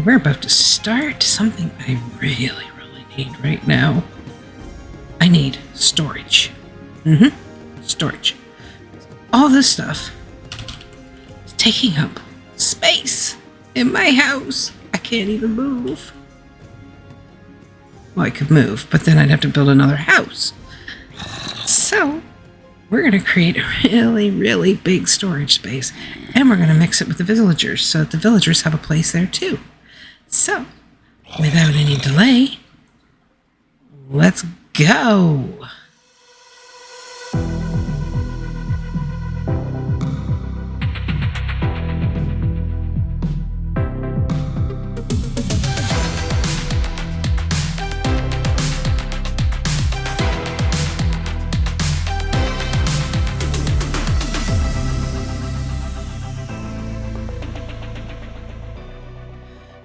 we're about to start something I really need right now. I need storage. Storage. All this stuff is taking up space in my house. I can't even move. Well, I could move, but then I'd have to build another house. So, we're going to create a really big storage space, and we're going to mix it with the villagers so that the villagers have a place there too. So, without any delay, let's go!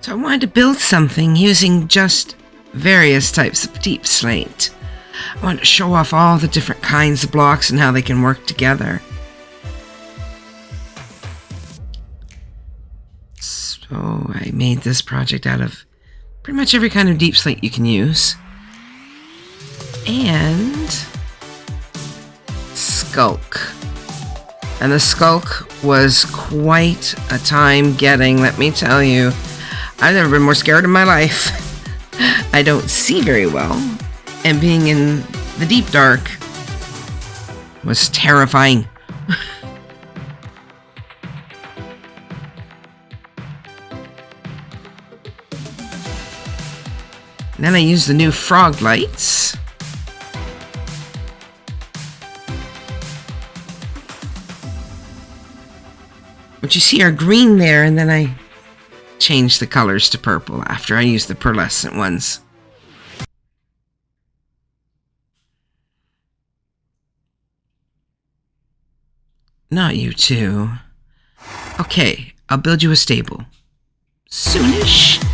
So I wanted to build something using just various types of deep slate. I wanted to show off all the different kinds of blocks and how they can work together. So I made this project out of pretty much every kind of deep slate you can use. And sculk. And the sculk was quite a time getting, let me tell you. I've never been more scared in my life. I don't see very well, and being in the deep dark was terrifying. Then I used the new frog lights. What you see are green there, and then I change the colors to purple after I use the pearlescent ones. Not you two. Okay, I'll build you a stable. Soonish.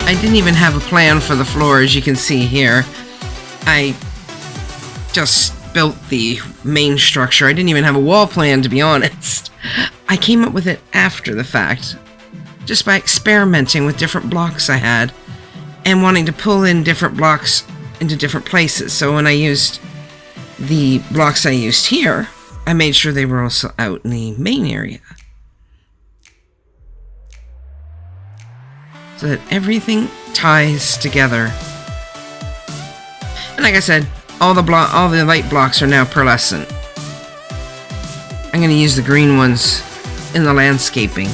I didn't even have a plan for the floor, as you can see here. I just built the main structure. I didn't even have a wall plan, to be honest. I came up with it after the fact, just by experimenting with different blocks I had and wanting to pull in different blocks into different places. So when I used the blocks I used here, I made sure they were also out in the main area, so that everything ties together. And like I said, all the light blocks are now pearlescent. I'm going to use the green ones in the landscaping.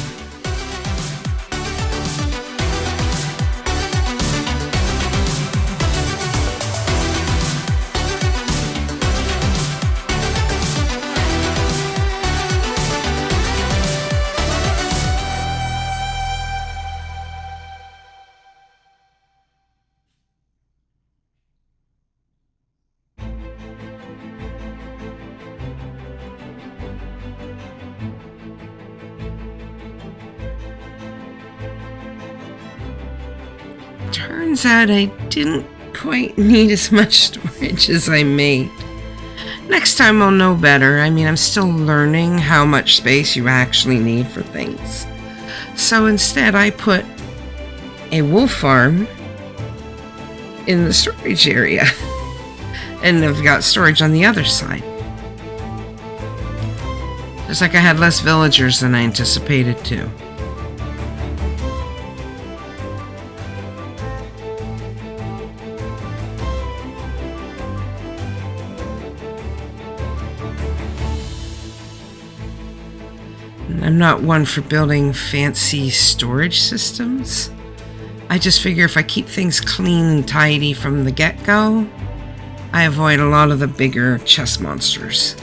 Turns out I didn't quite need as much storage as I made. Next time I'll know better. I mean, I'm still learning how much space you actually need for things. So instead I put a wool farm in the storage area. And I've got storage on the other side. Just like I had less villagers than I anticipated too. I'm not one for building fancy storage systems. I just figure if I keep things clean and tidy from the get-go, I avoid a lot of the bigger chest monsters.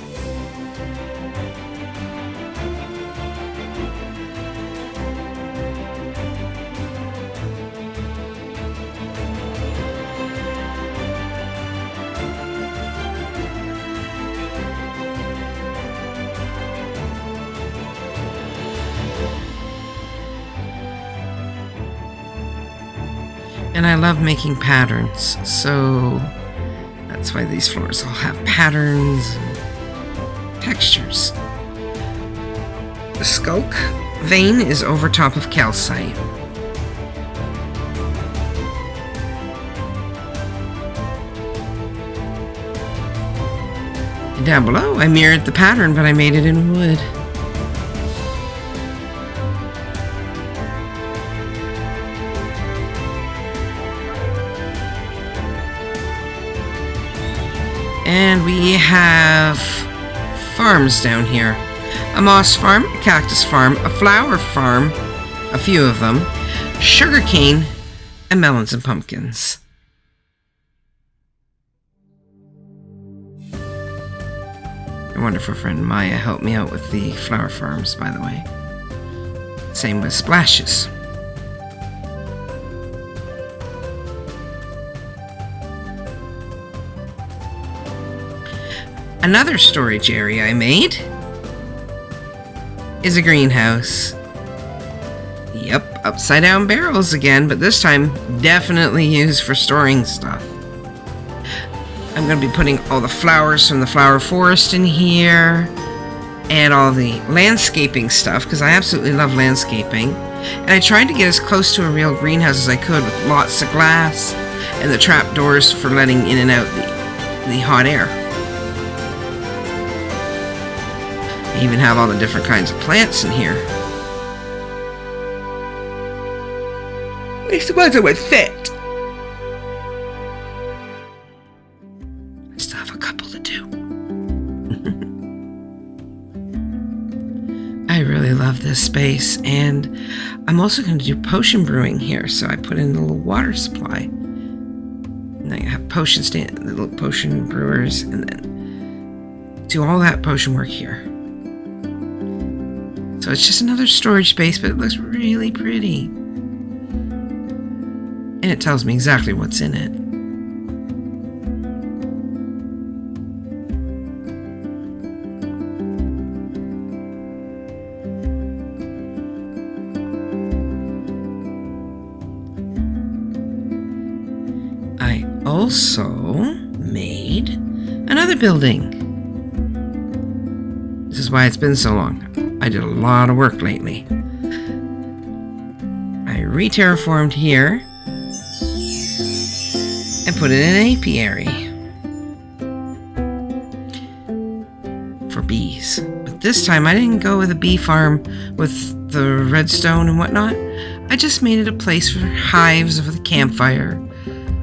And I love making patterns, so that's why these floors all have patterns and textures. The sculk vein is over top of calcite. And down below, I mirrored the pattern, but I made it in wood. And we have farms down here. A moss farm, a cactus farm, a flower farm, a few of them, sugarcane, and melons and pumpkins. My wonderful friend Maya helped me out with the flower farms, by the way. Same with splashes. Another storage area I made is a greenhouse. Yep, upside down barrels again, but this time definitely used for storing stuff. I'm going to be putting all the flowers from the flower forest in here and all the landscaping stuff because I absolutely love landscaping. And I tried to get as close to a real greenhouse as I could with lots of glass and the trap doors for letting in and out the hot air. I even have all the different kinds of plants in here. At least the ones that would fit. I still have a couple to do. I really love this space, and I'm also going to do potion brewing here, so I put in a little water supply. And I have potion stand, the little potion brewers, and then do all that potion work here. So it's just another storage space, but it looks really pretty. And it tells me exactly what's in it. I also made another building. This is why it's been so long. I did a lot of work lately. I re-terraformed here and put it in an apiary for bees. But this time I didn't go with a bee farm with the redstone and whatnot. I just made it a place for hives over the campfire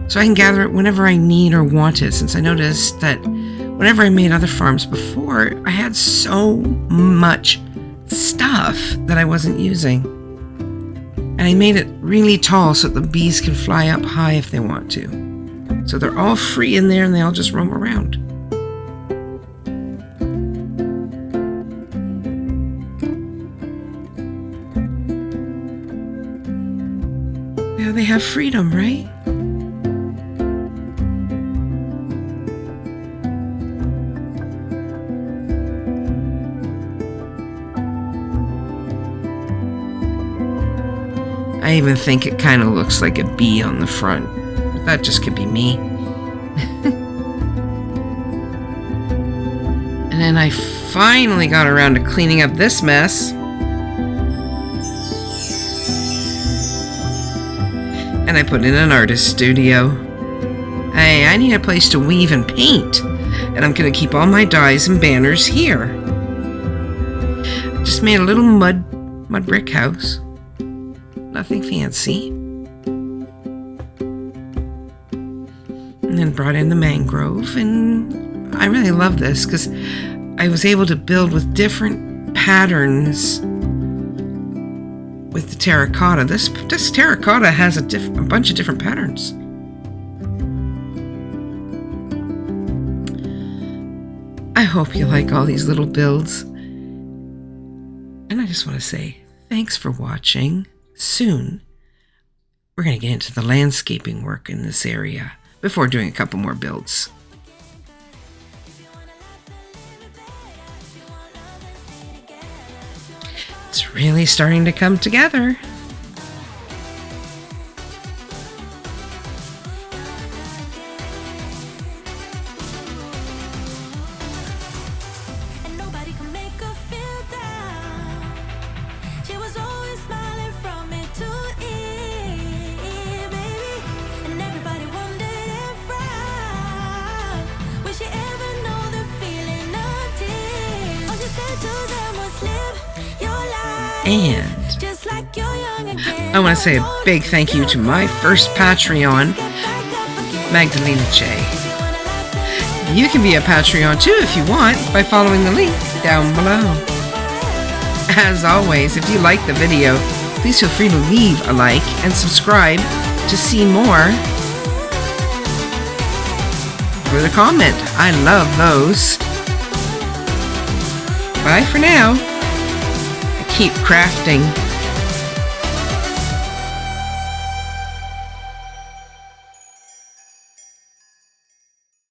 so I can gather it whenever I need or want it, since I noticed that whenever I made other farms before, I had so much stuff that I wasn't using. And I made it really tall so that the bees can fly up high if they want to. So they're all free in there and they all just roam around. Now they have freedom, right? I even think it kind of looks like a bee on the front. But that just could be me. And then I finally got around to cleaning up this mess. And I put in an artist studio. Hey, I need a place to weave and paint. And I'm going to keep all my dyes and banners here. I just made a little mud brick house. Nothing fancy. And then brought in the mangrove, and I really love this because I was able to build with different patterns with the terracotta. This terracotta has a bunch of different patterns. I hope you like all these little builds. And I just want to say thanks for watching. Soon, we're going to get into the landscaping work in this area before doing a couple more builds. It's really starting to come together. And I want to say a big thank you to my first Patreon, Magdalena J. You can be a Patreon too if you want by following the link down below. As always, if you like the video, please feel free to leave a like and subscribe to see more. With a comment, I love those. Bye for now. Keep crafting.